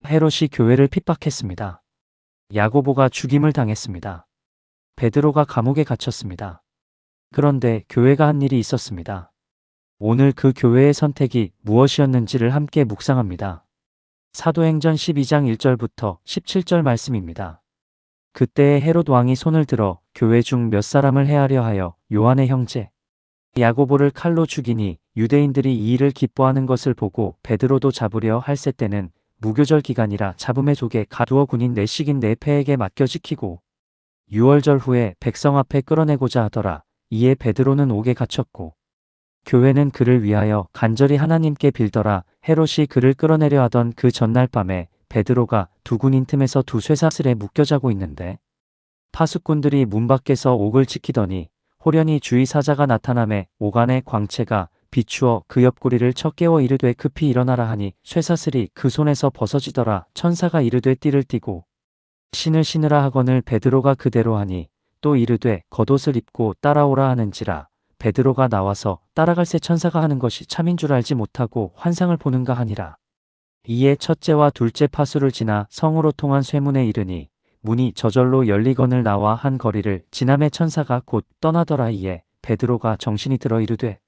헤롯이 교회를 핍박했습니다. 야고보가 죽임을 당했습니다. 베드로가 감옥에 갇혔습니다. 그런데 교회가 한 일이 있었습니다. 오늘 그 교회의 선택이 무엇이었는지를 함께 묵상합니다. 사도행전 12장 1절부터 17절 말씀입니다. 그때에 헤롯 왕이 손을 들어 교회 중 몇 사람을 해하려 하여 요한의 형제 야고보를 칼로 죽이니 유대인들이 이 일을 기뻐하는 것을 보고 베드로도 잡으려 할세 때는 무교절 기간이라 잡음의 족에 가두어 군인 내식인 네페에게 맡겨 지키고 6월절 후에 백성 앞에 끌어내고자 하더라. 이에 베드로는 옥에 갇혔고 교회는 그를 위하여 간절히 하나님께 빌더라. 헤롯이 그를 끌어내려 하던 그 전날 밤에 베드로가 두 군인 틈에서 두 쇠사슬에 묶여 자고 있는데 파수꾼들이 문 밖에서 옥을 지키더니 호련히 주의 사자가 나타나매 옥 안의 광채가 비추어 그 옆구리를 쳐 깨워 이르되 급히 일어나라 하니 쇠사슬이 그 손에서 벗어지더라. 천사가 이르되 띠를 띠고 신을 신으라 하거늘 베드로가 그대로 하니 또 이르되 겉옷을 입고 따라오라 하는지라. 베드로가 나와서 따라갈새 천사가 하는 것이 참인 줄 알지 못하고 환상을 보는가 하니라. 이에 첫째와 둘째 파수를 지나 성으로 통한 쇠문에 이르니 문이 저절로 열리거늘 나와 한 거리를 지나매 천사가 곧 떠나더라. 이에 베드로가 정신이 들어 이르되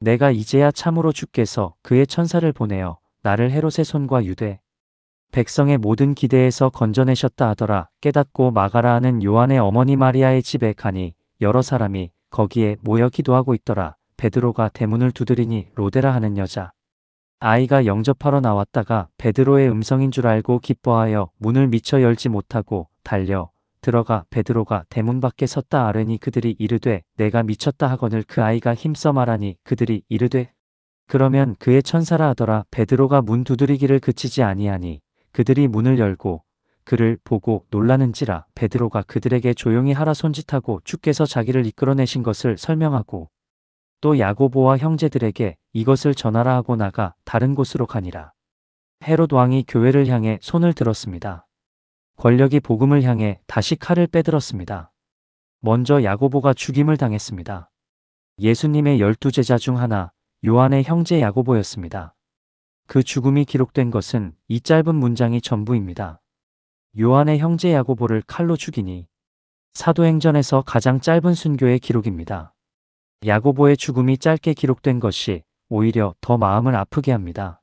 내가 이제야 참으로 주께서 그의 천사를 보내어 나를 헤롯의 손과 유대 백성의 모든 기대에서 건져내셨다 하더라. 깨닫고 마가라 하는 요한의 어머니 마리아의 집에 가니 여러 사람이 거기에 모여 기도하고 있더라. 베드로가 대문을 두드리니 로데라 하는 여자 아이가 영접하러 나왔다가 베드로의 음성인 줄 알고 기뻐하여 문을 미처 열지 못하고 달려 들어가 베드로가 대문 밖에 섰다 아뢰니 그들이 이르되 내가 미쳤다 하거늘 그 아이가 힘써 말하니 그들이 이르되 그러면 그의 천사라 하더라. 베드로가 문 두드리기를 그치지 아니하니 그들이 문을 열고 그를 보고 놀라는지라. 베드로가 그들에게 조용히 하라 손짓하고 주께서 자기를 이끌어내신 것을 설명하고 또 야고보와 형제들에게 이것을 전하라 하고 나가 다른 곳으로 가니라. 헤롯 왕이 교회를 향해 손을 들었습니다. 권력이 복음을 향해 다시 칼을 빼들었습니다. 먼저 야고보가 죽임을 당했습니다. 예수님의 12제자 중 하나 요한의 형제 야고보였습니다. 그 죽음이 기록된 것은 이 짧은 문장이 전부입니다. 요한의 형제 야고보를 칼로 죽이니 사도행전에서 가장 짧은 순교의 기록입니다. 야고보의 죽음이 짧게 기록된 것이 오히려 더 마음을 아프게 합니다.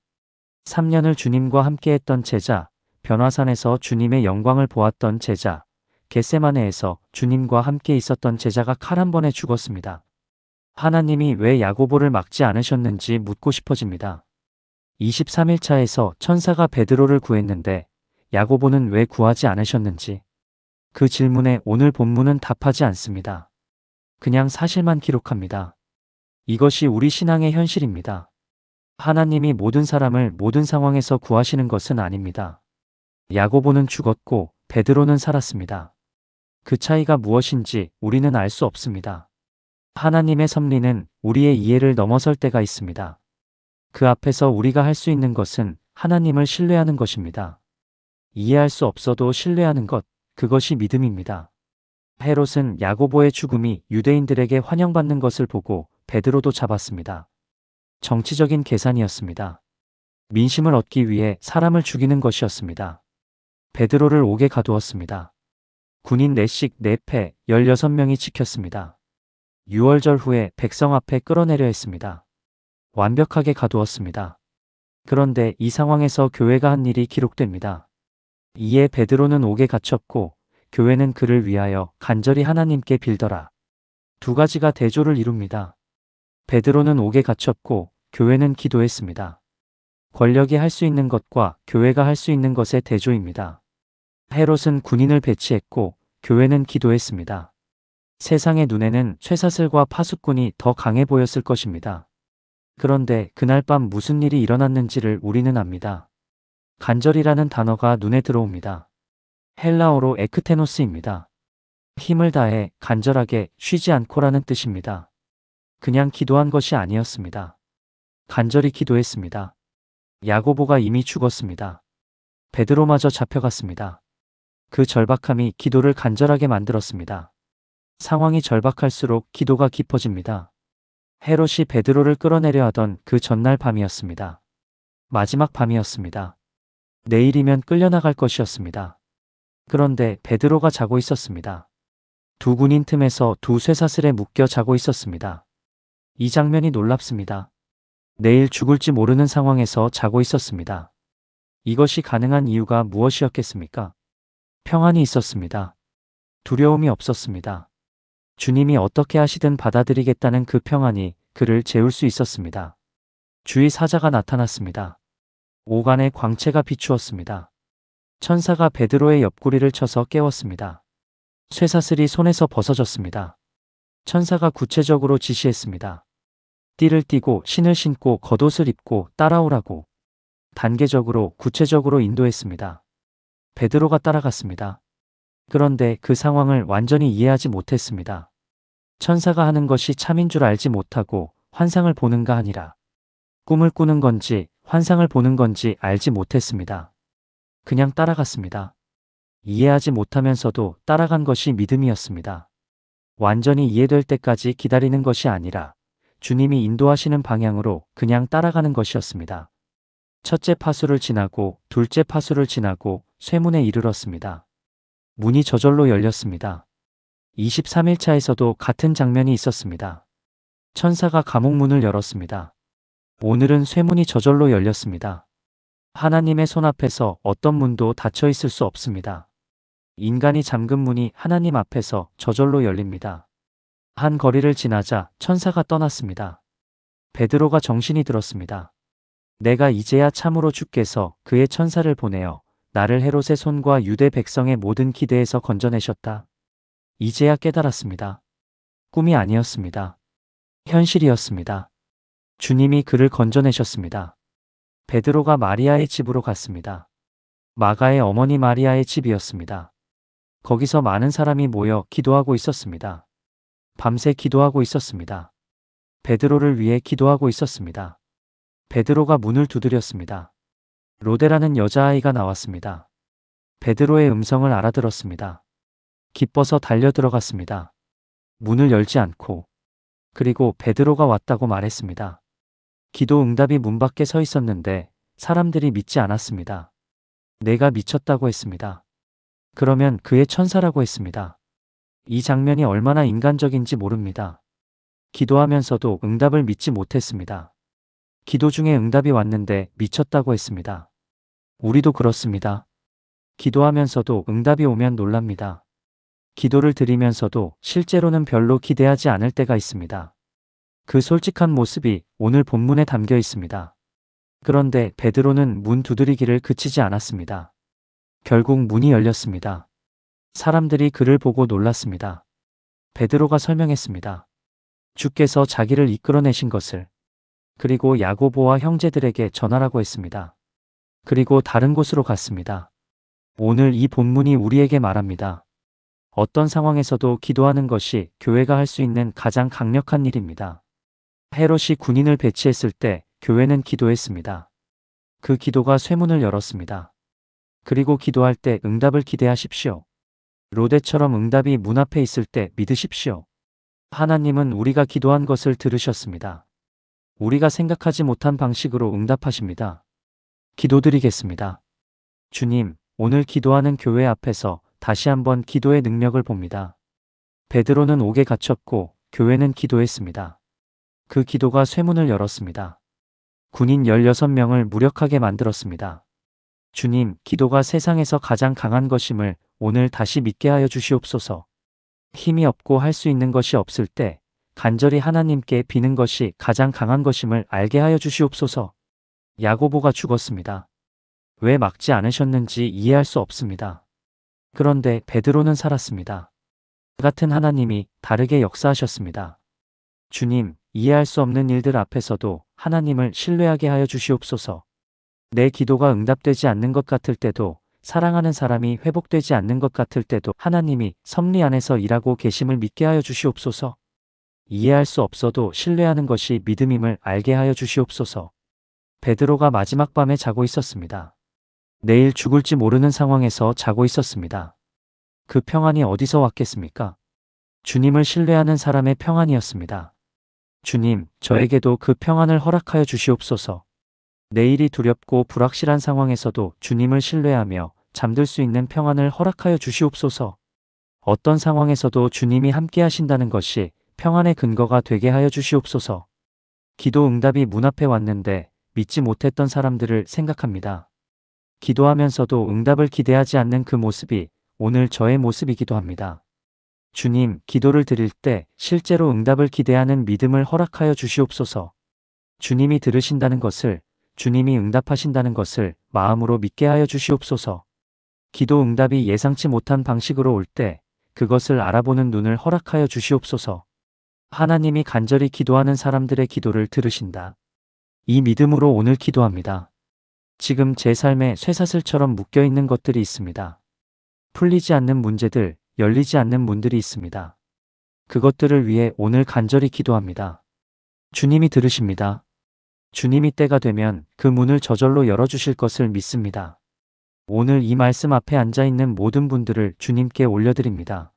3년을 주님과 함께했던 제자, 변화산에서 주님의 영광을 보았던 제자, 겟세마네에서 주님과 함께 있었던 제자가 칼 한 번에 죽었습니다. 하나님이 왜 야고보를 막지 않으셨는지 묻고 싶어집니다. 23일차에서 천사가 베드로를 구했는데 야고보는 왜 구하지 않으셨는지 그 질문에 오늘 본문은 답하지 않습니다. 그냥 사실만 기록합니다. 이것이 우리 신앙의 현실입니다. 하나님이 모든 사람을 모든 상황에서 구하시는 것은 아닙니다. 야고보는 죽었고 베드로는 살았습니다. 그 차이가 무엇인지 우리는 알 수 없습니다. 하나님의 섭리는 우리의 이해를 넘어설 때가 있습니다. 그 앞에서 우리가 할 수 있는 것은 하나님을 신뢰하는 것입니다. 이해할 수 없어도 신뢰하는 것, 그것이 믿음입니다. 헤롯은 야고보의 죽음이 유대인들에게 환영받는 것을 보고 베드로도 잡았습니다. 정치적인 계산이었습니다. 민심을 얻기 위해 사람을 죽이는 것이었습니다. 베드로를 옥에 가두었습니다. 군인 내식 네페 16명이 지켰습니다. 6월절 후에 백성 앞에 끌어내려 했습니다. 완벽하게 가두었습니다. 그런데 이 상황에서 교회가 한 일이 기록됩니다. 이에 베드로는 옥에 갇혔고 교회는 그를 위하여 간절히 하나님께 빌더라. 두 가지가 대조를 이룹니다. 베드로는 옥에 갇혔고 교회는 기도했습니다. 권력이 할 수 있는 것과 교회가 할 수 있는 것의 대조입니다. 헤롯은 군인을 배치했고 교회는 기도했습니다. 세상의 눈에는 쇠사슬과 파수꾼이 더 강해 보였을 것입니다. 그런데 그날 밤 무슨 일이 일어났는지를 우리는 압니다. 간절이라는 단어가 눈에 들어옵니다. 헬라어로 에크테노스입니다. 힘을 다해 간절하게 쉬지 않고라는 뜻입니다. 그냥 기도한 것이 아니었습니다. 간절히 기도했습니다. 야고보가 이미 죽었습니다. 베드로마저 잡혀갔습니다. 그 절박함이 기도를 간절하게 만들었습니다. 상황이 절박할수록 기도가 깊어집니다. 헤롯이 베드로를 끌어내려 하던 그 전날 밤이었습니다. 마지막 밤이었습니다. 내일이면 끌려나갈 것이었습니다. 그런데 베드로가 자고 있었습니다. 두 군인 틈에서 두 쇠사슬에 묶여 자고 있었습니다. 이 장면이 놀랍습니다. 내일 죽을지 모르는 상황에서 자고 있었습니다. 이것이 가능한 이유가 무엇이었겠습니까? 평안이 있었습니다. 두려움이 없었습니다. 주님이 어떻게 하시든 받아들이겠다는 그 평안이 그를 재울 수 있었습니다. 주의 사자가 나타났습니다. 오간의 광채가 비추었습니다. 천사가 베드로의 옆구리를 쳐서 깨웠습니다. 쇠사슬이 손에서 벗어졌습니다. 천사가 구체적으로 지시했습니다. 띠를 띠고 신을 신고 겉옷을 입고 따라오라고 단계적으로 구체적으로 인도했습니다. 베드로가 따라갔습니다. 그런데 그 상황을 완전히 이해하지 못했습니다. 천사가 하는 것이 참인 줄 알지 못하고 환상을 보는가 하니라. 꿈을 꾸는 건지 환상을 보는 건지 알지 못했습니다. 그냥 따라갔습니다. 이해하지 못하면서도 따라간 것이 믿음이었습니다. 완전히 이해될 때까지 기다리는 것이 아니라 주님이 인도하시는 방향으로 그냥 따라가는 것이었습니다. 첫째 파수를 지나고 둘째 파수를 지나고 쇠문에 이르렀습니다. 문이 저절로 열렸습니다. 23일차에서도 같은 장면이 있었습니다. 천사가 감옥 문을 열었습니다. 오늘은 쇠문이 저절로 열렸습니다. 하나님의 손앞에서 어떤 문도 닫혀 있을 수 없습니다. 인간이 잠근 문이 하나님 앞에서 저절로 열립니다. 한 거리를 지나자 천사가 떠났습니다. 베드로가 정신이 들었습니다. 내가 이제야 참으로 주께서 그의 천사를 보내어 나를 헤롯의 손과 유대 백성의 모든 기대에서 건져내셨다. 이제야 깨달았습니다. 꿈이 아니었습니다. 현실이었습니다. 주님이 그를 건져내셨습니다. 베드로가 마리아의 집으로 갔습니다. 마가의 어머니 마리아의 집이었습니다. 거기서 많은 사람이 모여 기도하고 있었습니다. 밤새 기도하고 있었습니다. 베드로를 위해 기도하고 있었습니다. 베드로가 문을 두드렸습니다. 로데라는 여자아이가 나왔습니다. 베드로의 음성을 알아들었습니다. 기뻐서 달려 들어갔습니다. 문을 열지 않고 그리고 베드로가 왔다고 말했습니다. 기도 응답이 문 밖에 서 있었는데 사람들이 믿지 않았습니다. 내가 미쳤다고 했습니다. 그러면 그의 천사라고 했습니다. 이 장면이 얼마나 인간적인지 모릅니다. 기도하면서도 응답을 믿지 못했습니다. 기도 중에 응답이 왔는데 미쳤다고 했습니다. 우리도 그렇습니다. 기도하면서도 응답이 오면 놀랍니다. 기도를 드리면서도 실제로는 별로 기대하지 않을 때가 있습니다. 그 솔직한 모습이 오늘 본문에 담겨 있습니다. 그런데 베드로는 문 두드리기를 그치지 않았습니다. 결국 문이 열렸습니다. 사람들이 그를 보고 놀랐습니다. 베드로가 설명했습니다. 주께서 자기를 이끌어내신 것을. 그리고 야고보와 형제들에게 전하라고 했습니다. 그리고 다른 곳으로 갔습니다. 오늘 이 본문이 우리에게 말합니다. 어떤 상황에서도 기도하는 것이 교회가 할 수 있는 가장 강력한 일입니다. 헤롯이 군인을 배치했을 때 교회는 기도했습니다. 그 기도가 쇠문을 열었습니다. 그리고 기도할 때 응답을 기대하십시오. 로데처럼 응답이 문 앞에 있을 때 믿으십시오. 하나님은 우리가 기도한 것을 들으셨습니다. 우리가 생각하지 못한 방식으로 응답하십니다. 기도드리겠습니다. 주님, 오늘 기도하는 교회 앞에서 다시 한번 기도의 능력을 봅니다. 베드로는 옥에 갇혔고 교회는 기도했습니다. 그 기도가 쇠문을 열었습니다. 군인 16명을 무력하게 만들었습니다. 주님, 기도가 세상에서 가장 강한 것임을 오늘 다시 믿게 하여 주시옵소서. 힘이 없고 할 수 있는 것이 없을 때 간절히 하나님께 비는 것이 가장 강한 것임을 알게 하여 주시옵소서. 야고보가 죽었습니다. 왜 막지 않으셨는지 이해할 수 없습니다. 그런데 베드로는 살았습니다. 같은 하나님이 다르게 역사하셨습니다. 주님, 이해할 수 없는 일들 앞에서도 하나님을 신뢰하게 하여 주시옵소서. 내 기도가 응답되지 않는 것 같을 때도, 사랑하는 사람이 회복되지 않는 것 같을 때도 하나님이 섭리 안에서 일하고 계심을 믿게 하여 주시옵소서. 이해할 수 없어도 신뢰하는 것이 믿음임을 알게 하여 주시옵소서. 베드로가 마지막 밤에 자고 있었습니다. 내일 죽을지 모르는 상황에서 자고 있었습니다. 그 평안이 어디서 왔겠습니까? 주님을 신뢰하는 사람의 평안이었습니다. 주님, 저에게도 그 평안을 허락하여 주시옵소서. 내일이 두렵고 불확실한 상황에서도 주님을 신뢰하며 잠들 수 있는 평안을 허락하여 주시옵소서. 어떤 상황에서도 주님이 함께 하신다는 것이 평안의 근거가 되게 하여 주시옵소서. 기도 응답이 문 앞에 왔는데 믿지 못했던 사람들을 생각합니다. 기도하면서도 응답을 기대하지 않는 그 모습이 오늘 저의 모습이기도 합니다. 주님, 기도를 드릴 때 실제로 응답을 기대하는 믿음을 허락하여 주시옵소서. 주님이 들으신다는 것을, 주님이 응답하신다는 것을 마음으로 믿게 하여 주시옵소서. 기도 응답이 예상치 못한 방식으로 올 때 그것을 알아보는 눈을 허락하여 주시옵소서. 하나님이 간절히 기도하는 사람들의 기도를 들으신다. 이 믿음으로 오늘 기도합니다. 지금 제 삶에 쇠사슬처럼 묶여있는 것들이 있습니다. 풀리지 않는 문제들, 열리지 않는 문들이 있습니다. 그것들을 위해 오늘 간절히 기도합니다. 주님이 들으십니다. 주님이 때가 되면 그 문을 저절로 열어주실 것을 믿습니다. 오늘 이 말씀 앞에 앉아있는 모든 분들을 주님께 올려드립니다.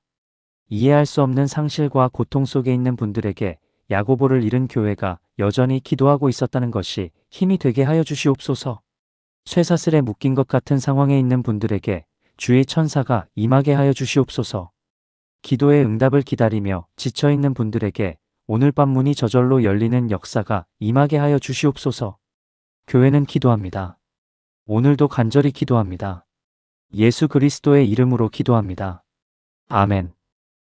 이해할 수 없는 상실과 고통 속에 있는 분들에게 야고보를 잃은 교회가 여전히 기도하고 있었다는 것이 힘이 되게 하여 주시옵소서. 쇠사슬에 묶인 것 같은 상황에 있는 분들에게 주의 천사가 임하게 하여 주시옵소서. 기도의 응답을 기다리며 지쳐있는 분들에게 오늘 밤 문이 저절로 열리는 역사가 임하게 하여 주시옵소서. 교회는 기도합니다. 오늘도 간절히 기도합니다. 예수 그리스도의 이름으로 기도합니다. 아멘.